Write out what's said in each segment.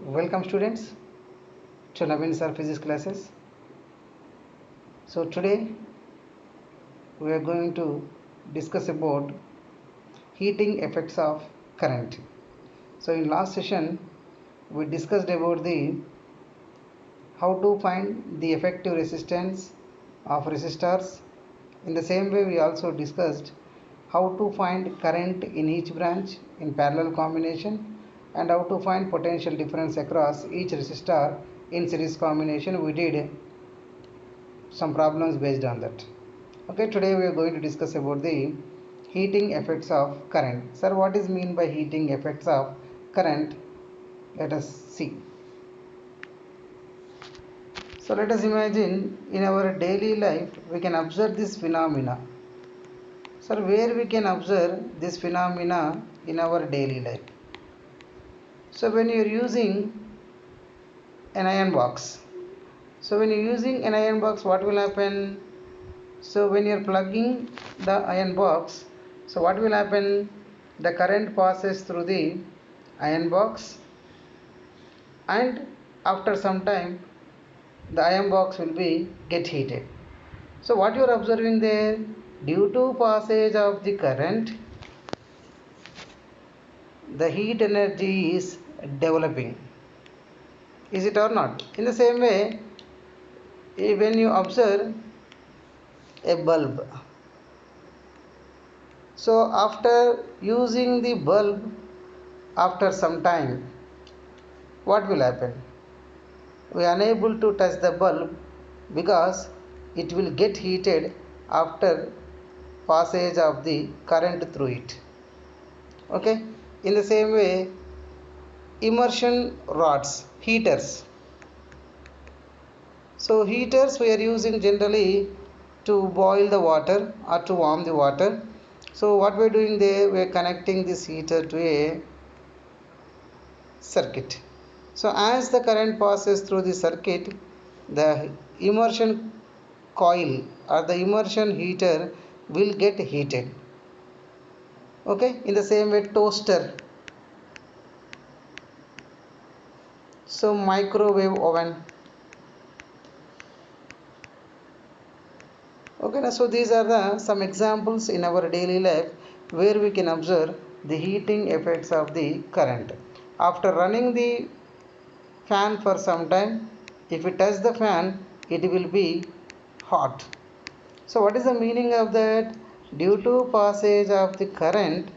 Welcome students to Naveen Sir Physics classes. So today we are going to discuss about heating effects of current. So in last session we discussed about the how to find the effective resistance of resistors. In the same way we also discussed how to find current in each branch in parallel combination and how to find potential difference across each resistor in series combination. We did some problems based on that. Okay, today we are going to discuss about the heating effects of current. Sir, what is mean by heating effects of current? Let us see. So let us imagine in our daily life we can observe this phenomena. Sir, where we can observe this phenomena in our daily life? So when you are using an iron box. So when you are using an iron box, what will happen? So when you are plugging the iron box, so what will happen? The current passes through the iron box, and after some time the iron box will be get heated. So what you are observing there, due to passage of the current, the heat energy is developing. Is it or not? In the same way, when you observe a bulb, so after using the bulb, after some time, what will happen? We are unable to touch the bulb because it will get heated after passage of the current through it. Okay, in the same way, immersion rods, heaters. So heaters we are using generally to boil the water or to warm the water. So what we are doing there, we are connecting this heater to a circuit. So as the current passes through the circuit, the immersion coil or the immersion heater will get heated. Okay, in the same way, toaster, so microwave oven. Okay, so these are the some examples in our daily life where we can observe the heating effects of the current. After running the fan for some time, if we touch the fan, it will be hot. So what is the meaning of that? Due to passage of the current,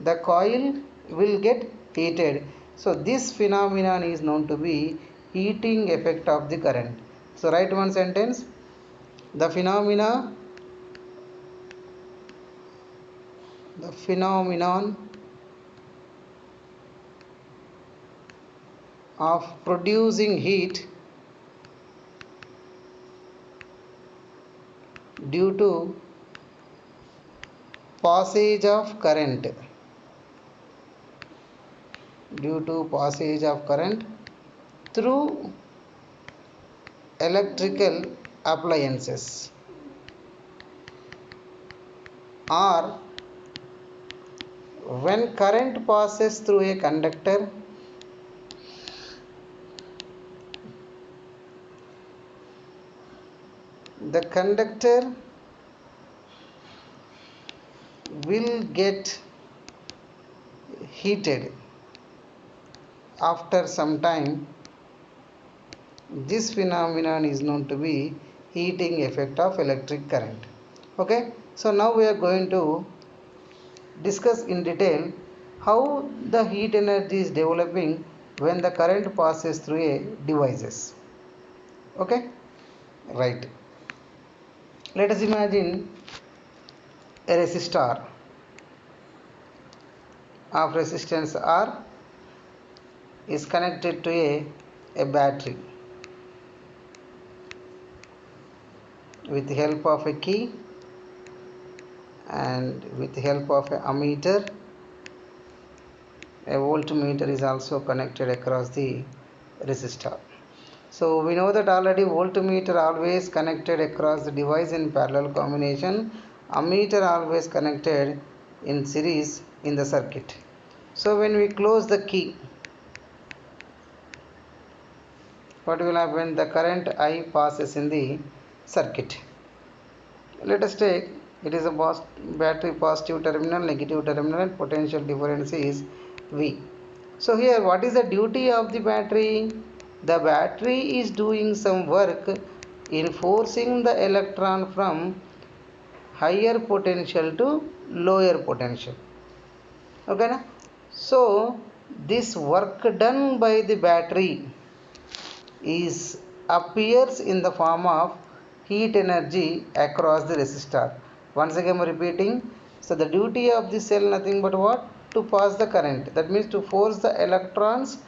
the coil will get heated. So this phenomenon is known to be heating effect of the current. So write one sentence. The phenomenon of producing heat due to passage of current, through electrical appliances, or when current passes through a conductor, the conductor will get heated after some time. This phenomenon is known to be heating effect of electric current. Okay, so now we are going to discuss in detail how the heat energy is developing when the current passes through a devices. Okay, right. Let us imagine a resistor of resistance R is connected to a battery with the help of a key and with the help of a ammeter. A voltmeter is also connected across the resistor. So we know that already voltmeter always connected across the device in parallel combination, ammeter always connected in series in the circuit. So when we close the key, what will happen? The current I passes in the circuit. Let us take, it is a battery positive terminal, negative terminal, and potential difference is V. So here what is the duty of the battery? The battery is doing some work in forcing the electron from higher potential to lower potential. Okay na? So this work done by the battery is appears in the form of heat energy across the resistor. Once again repeating, so the duty of the cell nothing but what? To pass the current, that means to force the electrons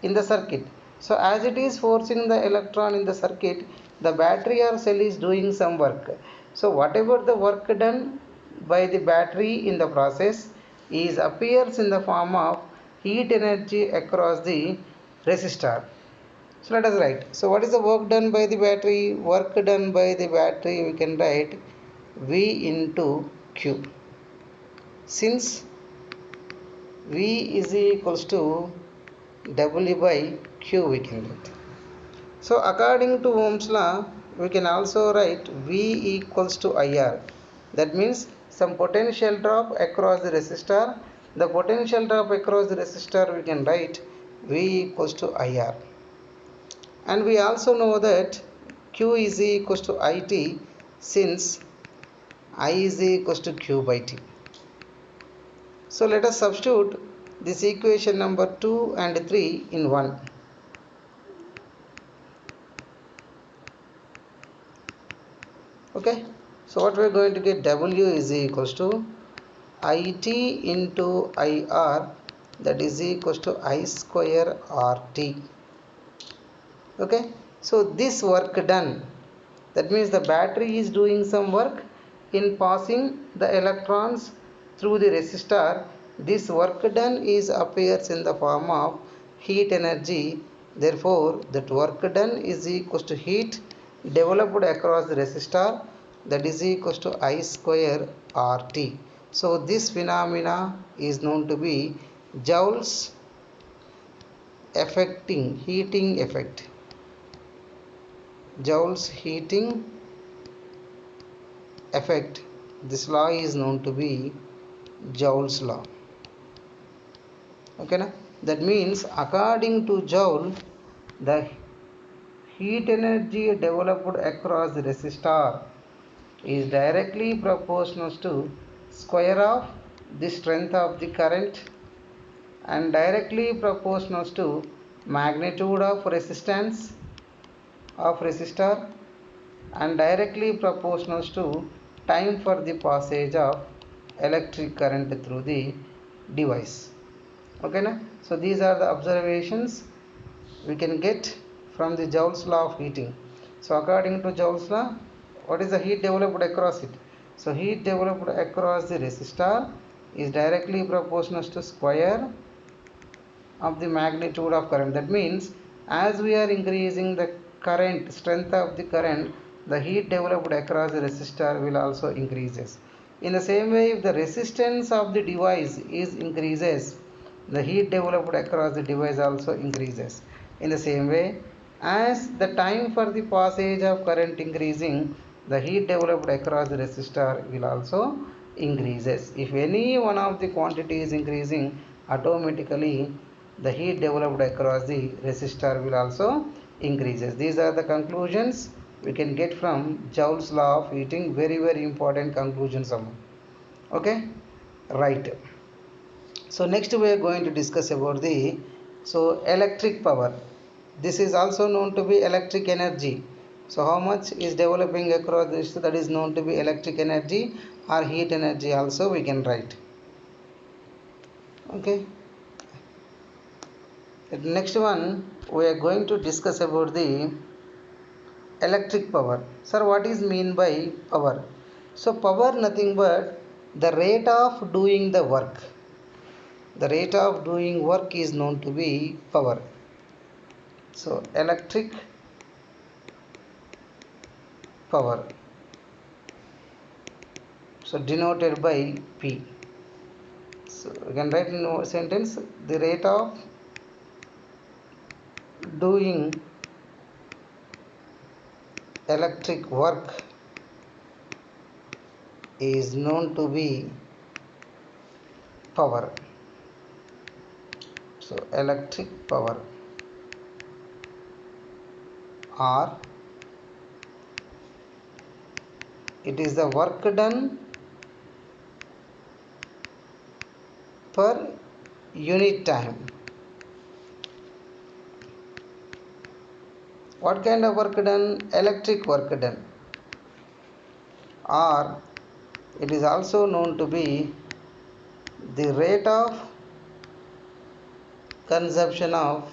in the circuit. So as it is forcing the electron in the circuit, the battery or cell is doing some work. So whatever the work done by the battery in the process is appears in the form of heat energy across the resistor. So let us write. So what is the work done by the battery? Work done by the battery, we can write V into Q. Since V is equals to W by Q, we can write. So according to Ohm's law, we can also write V equals to IR. That means some potential drop across the resistor. The potential drop across the resistor, we can write V equals to IR. And we also know that Q is equals to IT, since I is equals to Q by T. So let us substitute this equation number 2 and 3 in 1. Okay, so what we are going to get, W is equals to IT into IR, that is equals to I square RT. Okay, so this work done, that means the battery is doing some work in passing the electrons through the resistor. This work done is appears in the form of heat energy. Therefore that work done is equals to heat developed across the resistor, that is equals to I square RT. So this phenomena is known to be Joule's heating effect. Joule's heating effect. This law is known to be Joule's law. Okay na? That means according to Joule, the heat energy developed across the resistor is directly proportional to square of the strength of the current and directly proportional to magnitude of resistance of resistor and directly proportional to time for the passage of electric current through the device. Okay na? So these are the observations we can get from the Joule's law of heating. So according to Joule's law, what is the heat developed across it? So heat developed across the resistor is directly proportional to square of the magnitude of current. That means as we are increasing the current, strength of the current, the heat developed across the resistor will also increases. In the same way, if the resistance of the device is increases, the heat developed across the device also increases. In the same way, as the time for the passage of current increasing, the heat developed across the resistor will also increases. If any one of the quantity is increasing, automatically the heat developed across the resistor will also increases. These are the conclusions we can get from Joule's law of heating. Very important conclusions. Okay, right. So next we are going to discuss about the electric power. This is also known to be electric energy. So how much is developing across this, that is known to be electric energy or heat energy also we can write. Okay. The next one we are going to discuss about the electric power. Sir, what is mean by power? So power nothing but the rate of doing the work. The rate of doing work is known to be power. So electric power, so denoted by P. So we can write in a sentence, the rate of doing electric work is known to be power. So electric power, or it is the work done per unit time. What kind of work done? Electric work done. Or it is also known to be the rate of consumption of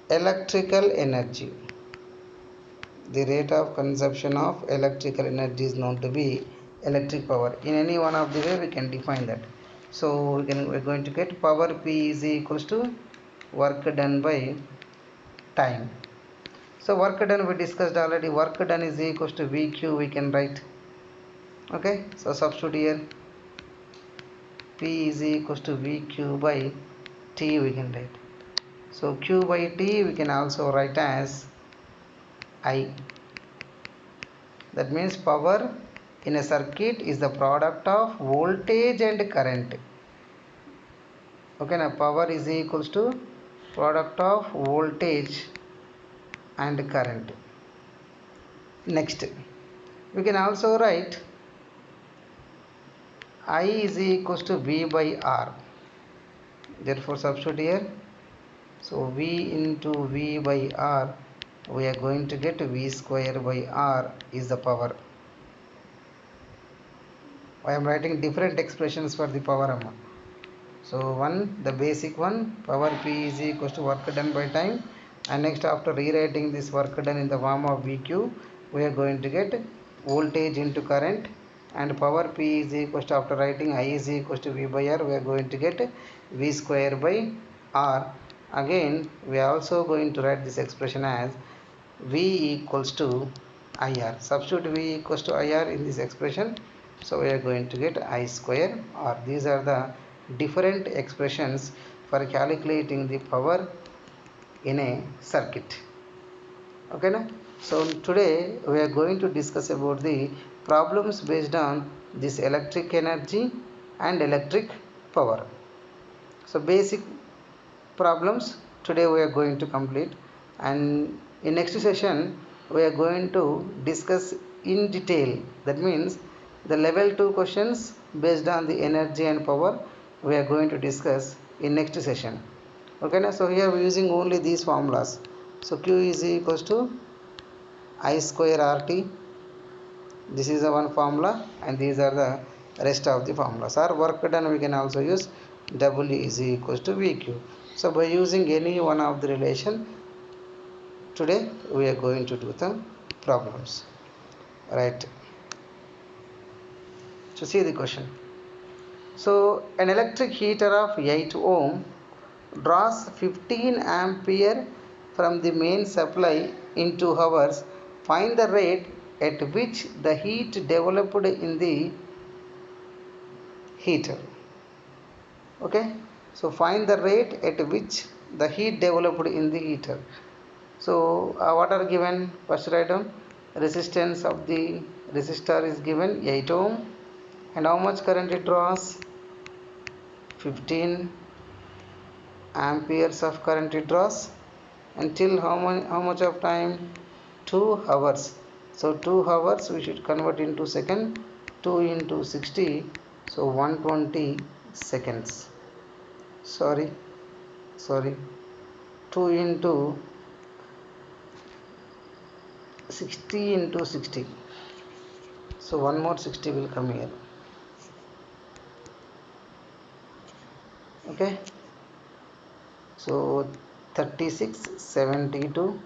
electrical energy. The rate of consumption of electrical energy is known to be electric power. In any one of the way we can define that. So we're going to get power P is equals to work done by time. So work done we discussed already. Work done is equals to VQ we can write. Okay, so substitute here. P is equals to VQ by T we can write. So Q by T we can also write as I. That means power in a circuit is the product of voltage and current. Okay, now power is equals to product of voltage and current. Next, we can also write I is equals to V by R. Therefore, substitute here. So V into V by R, we are going to get V square by R is the power. I am writing different expressions for the power amount. So one, the basic one, power P is equals to work done by time, and next after rewriting this work done in the form of VQ, we are going to get voltage into current, and power P is equals to, after writing I is equals to V by R, we are going to get V square by R. Again we are also going to write this expression as V equals to IR. Substitute V equals to IR in this expression. So we are going to get I square R. These are the different expressions for calculating the power in a circuit. Okay, now? So today we are going to discuss about the problems based on this electric energy and electric power. So basic problems today we are going to complete, and in next session we are going to discuss in detail, that means the level 2 questions based on the energy and power we are going to discuss in next session. Okay, now? So here we are using only these formulas. So Q is equals to I square RT. This is the one formula, and these are the rest of the formulas. Or work done we can also use W is equals to VQ. So by using any one of the relation, today we are going to do the problems. Right. So see the question. So an electric heater of 8 ohm draws 15 ampere from the main supply in 2 hours. Find the rate at which the heat developed in the heater. Okay, so find the rate at which the heat developed in the heater. So what are given? First write down resistance of the resistor is given 8 ohm, and how much current it draws? 15 amperes of current it draws. Until how much of time? 2 hours. So 2 hours we should convert into second. 2 into 60, so 120 seconds. Sorry, 2 into 60 into 60, so one more 60 will come here. Okay, so 3672.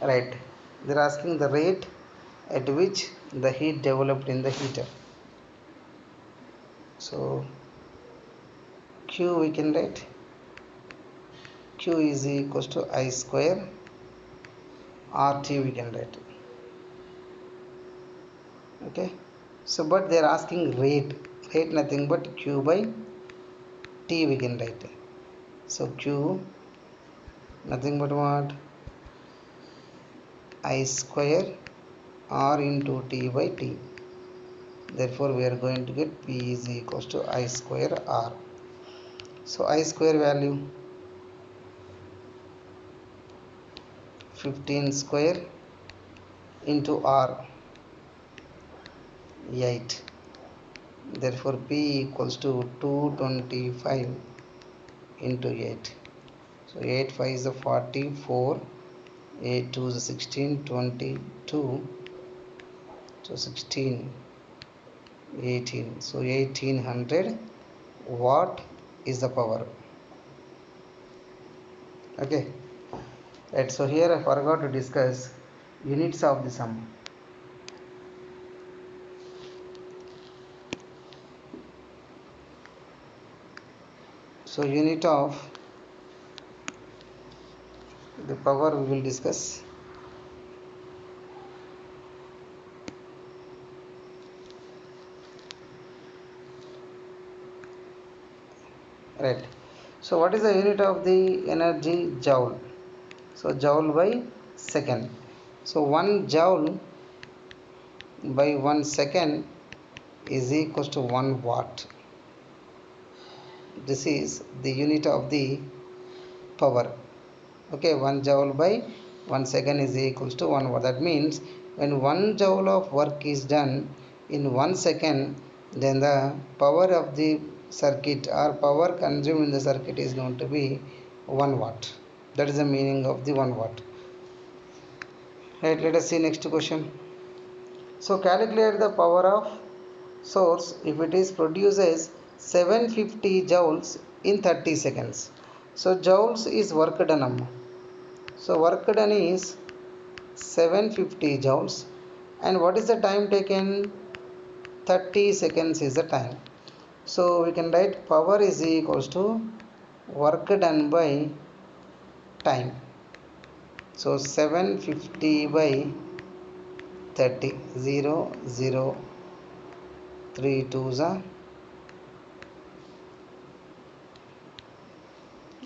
Right, they're asking the rate at which the heat developed in the heater. So Q we can write, Q is equals to I square RT we can write. Okay, so but they are asking rate nothing but Q by T we can write. So Q Nothing but what? I square R into T by T. Therefore we are going to get P is equals to I square R. So I square value 15 square into R 8. Therefore P equals to 225 into 8. So 8 5 is a 44, 8 2 is a 16, 22, so 16, 18. So 1800 watt is the power. Okay, right. So here I forgot to discuss units of the sum. So unit of the power we will discuss. Right. So what is the unit of the energy? Joule. So joule by second. So 1 joule by 1 second is equals to 1 watt. This is the unit of the power. Okay, 1 joule by 1 second is equals to 1 watt. That means when 1 joule of work is done in 1 second, then the power of the circuit or power consumed in the circuit is going to be 1 watt. That is the meaning of the 1 watt. Right, let us see next question. So calculate the power of source if it is produces 750 joules in 30 seconds. So joules is work done. So work done is 750 joules, and what is the time taken? 30 seconds is the time. So we can write power is equals to work done by time. So 750 by 30, 0 0 3 2s are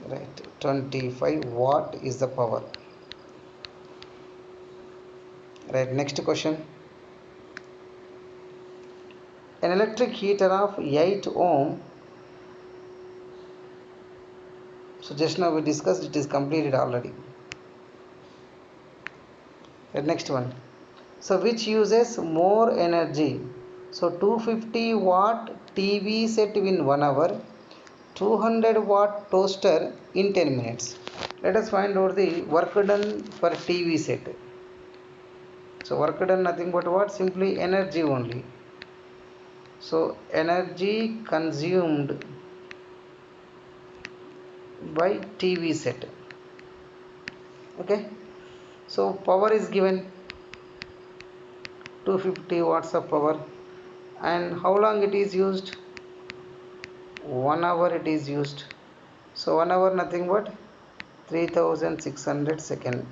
right, 25 watt is the power. Right, next question. An electric heater of 8 ohm. So just now we discussed, it is completed already. Right, next one. So which uses more energy? So 250 watt TV set in 1 hour, 200 watt toaster in 10 minutes. Let us find out the work done for TV set. So work done nothing but what? Simply energy only. So energy consumed by TV set. Okay. So power is given 250 watts of power, and how long it is used? 1 hour it is used. So 1 hour nothing but 3600 second.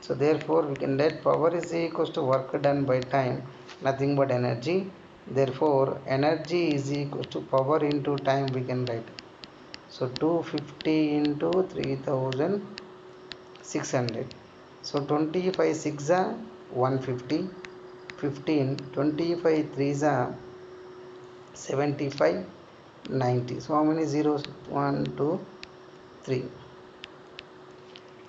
So therefore we can let power is equals to work done by time, nothing but energy. Therefore energy is equals to power into time we can write. So 250 into 3600. So 25 6 are 150, 15, 25 3 are 75, 90. So how many zeros? 1 2 3.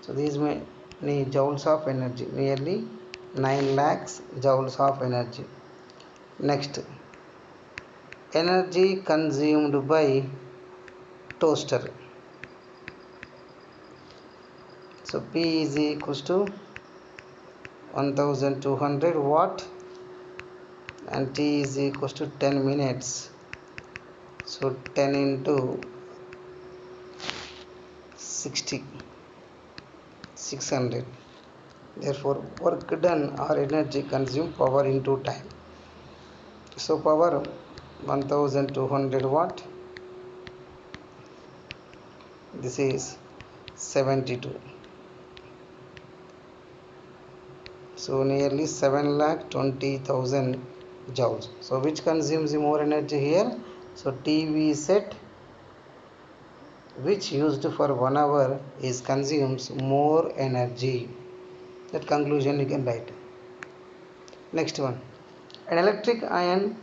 So these many joules of energy, nearly 9 lakhs joules of energy. Next, energy consumed by toaster. So P is equals to 1200 watt and T is equals to 10 minutes. So 10 into 60, 600. Therefore work done or energy consumed power into time. So power 1200 watt. This is 72. So nearly 7,20,000 joules. So which consumes more energy here? So TV set which used for 1 hour is consumes more energy. That conclusion you can write. Next one. An electric iron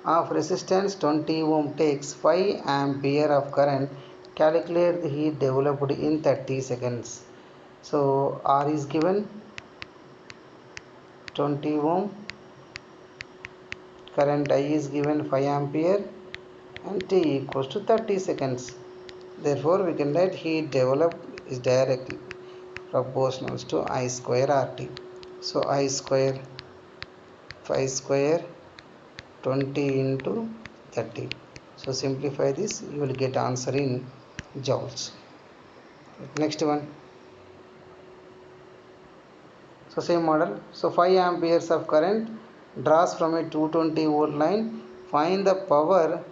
of resistance 20 ohm takes 5 ampere of current. Calculate the heat developed in 30 seconds. So R is given 20 ohm, current I is given 5 ampere and T equals to 30 seconds. Therefore we can write heat developed is directly proportional to I square RT. So I square 5 square 20 into 30. So simplify this, you will get answer in joules. Next one. So same model. So 5 amperes of current draws from a 220 volt line. Find the power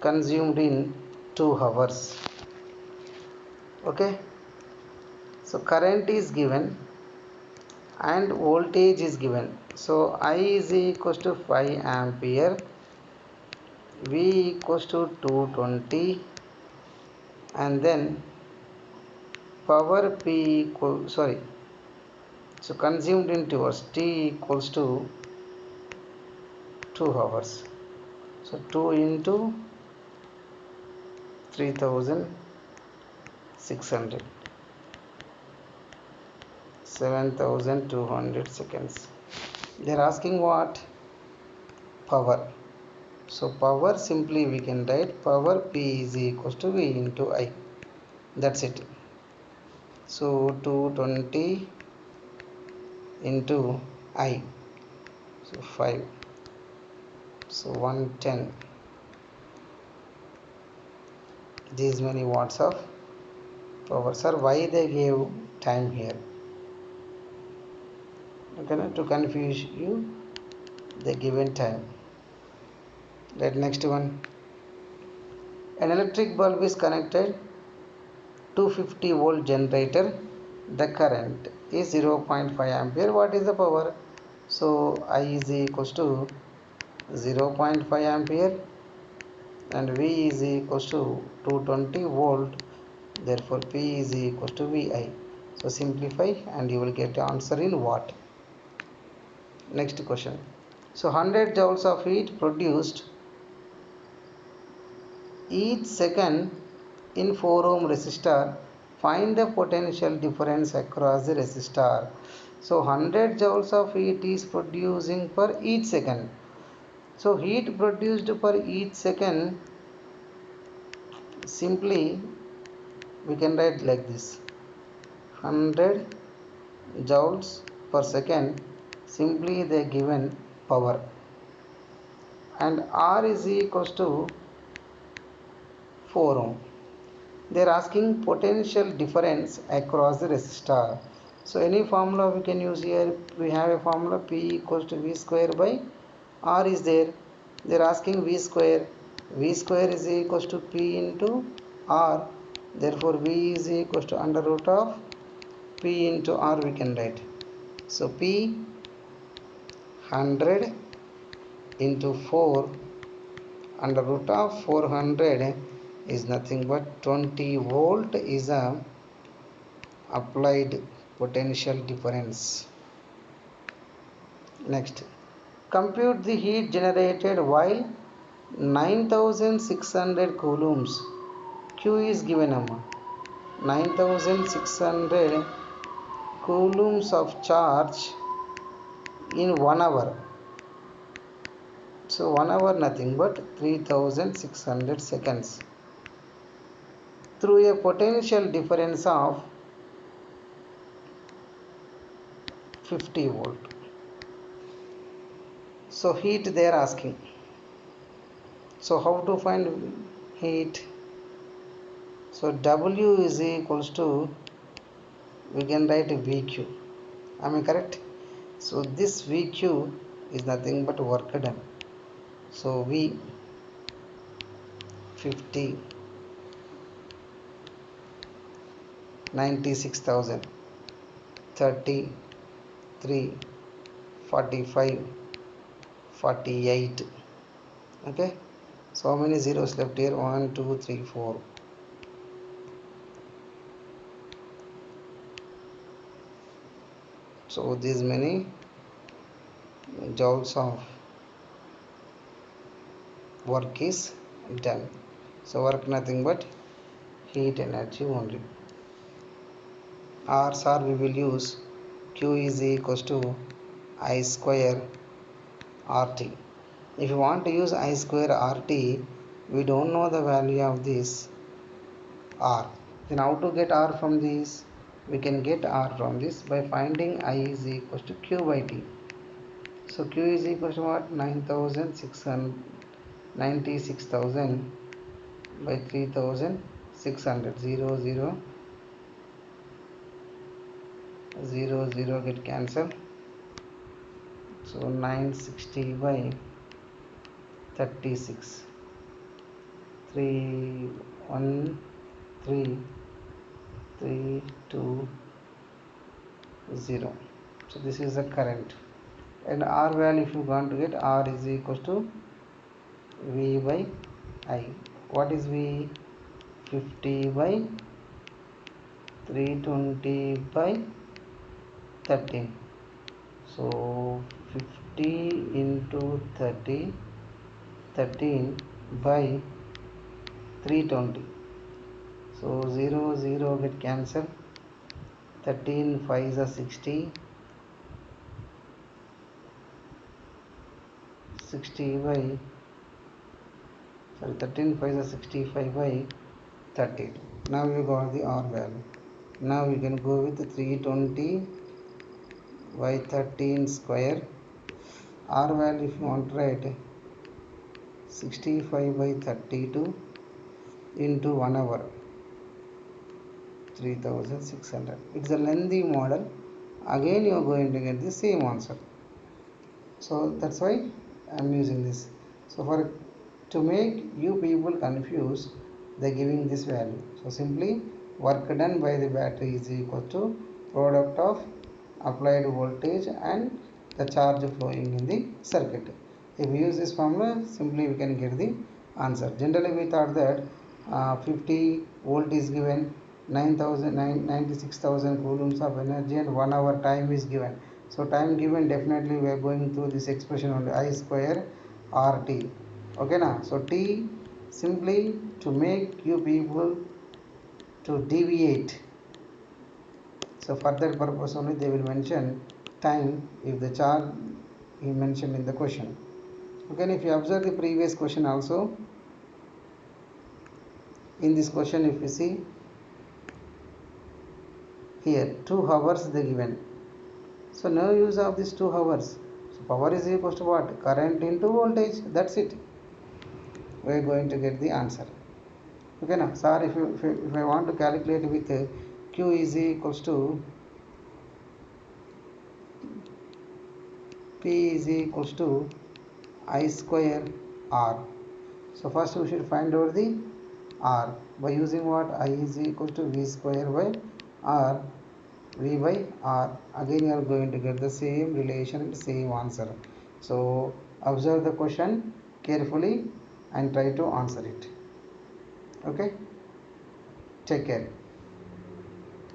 consumed in 2 hours. Okay. So current is given and voltage is given. So I is equals to 5 ampere, V equals to 220, and then power P equal, so consumed in 2 hours, T equals to 2 hours. So 2 into 3600, 7200 seconds. They are asking what? Power. So power, simply we can write power P is equals to V into I. That's it. So 220 into I. So 5. So 110. These many watts of power. Sir, why they gave time here? Okay, to confuse you, they given time. That next one. An electric bulb is connected to 250 volt generator. The current is 0.5 ampere. What is the power? So I is equals to 0.5 ampere and V is equals to 220 volt. Therefore P is equals to VI. So simplify and you will get the answer in watt. Next question. So 100 joules of heat produced each second in 4 ohm resistor. Find the potential difference across the resistor. So 100 joules of heat is producing per each second. So heat produced per each second, simply we can write like this: 100 joules per second. Simply they given power, and R is equals to 4 ohm. They are asking potential difference across the resistor. So any formula we can use here. We have a formula P equals to V square by R is there. They are asking V square. V square is equals to P into R. Therefore V is equals to under root of P into R we can write. So P 100 into 4 under root of 400 is nothing but 20 volt is a applied potential difference. Next, compute the heat generated while 9600 coulombs. Q is given 9600 coulombs of charge in 1 hour. So 1 hour nothing but 3600 seconds through a potential difference of 50 volt. So heat they are asking. So how to find heat? So W is equals to, we can write VQ. Am I correct? So this VQ is nothing but work done. So V 50 96,000 33 45 48. Okay. So how many zeros left here? 1, 2, 3, 4. So these many joules of work is done. So work nothing but heat energy only. R we will use Q is equals to I square RT. If you want to use I square RT, we don't know the value of this R. Then how to get R from this? We can get R from this by finding I is equals to Q by T. So Q is equals to what? 96,000 by 3,600. 0, 0, 0, 0 get cancelled. So 960 by 36. 3, 1, 3, 3, 2, 0. So this is the current. And R value, if you want to get, R is equals to V by I. What is V? 50 by 320 by 13. So 50 into 30, 13 by 320. So 0, 0 get cancelled. 13 5s are 60. 60 by 13 5s are 65 by 30. Now you got the R value. Now we can go with 320 by 13 square. R value, if you want to write, 65 by 32 into 1 hour, 3600. It's a lengthy model. Again you are going to get the same answer. So that's why I am using this. So to make you people confused, they are giving this value. So simply work done by the battery is equal to product of applied voltage and the charge flowing in the circuit. If we use this formula, simply we can get the answer. Generally we thought that 50 volt is given, 96,000 coulombs of energy, and 1 hour time is given. So time given, definitely we are going through this expression only, I square RT. Okay now, so T, simply to make you people to deviate. So for that purpose only they will mention time if the charge he mentioned in the question. Okay, if you observe the previous question also, in this question if you see here 2 hours they given. So no use of this 2 hours. So power is equal to what? Current into voltage. That's it. We are going to get the answer. Okay now, sir, if I want to calculate with Q is equals to P is equals to I square R. So first we should find out the R by using what? I is equal to V square by R, V by R. Again you are going to get the same relation and same answer. So observe the question carefully and try to answer it. Okay, take care.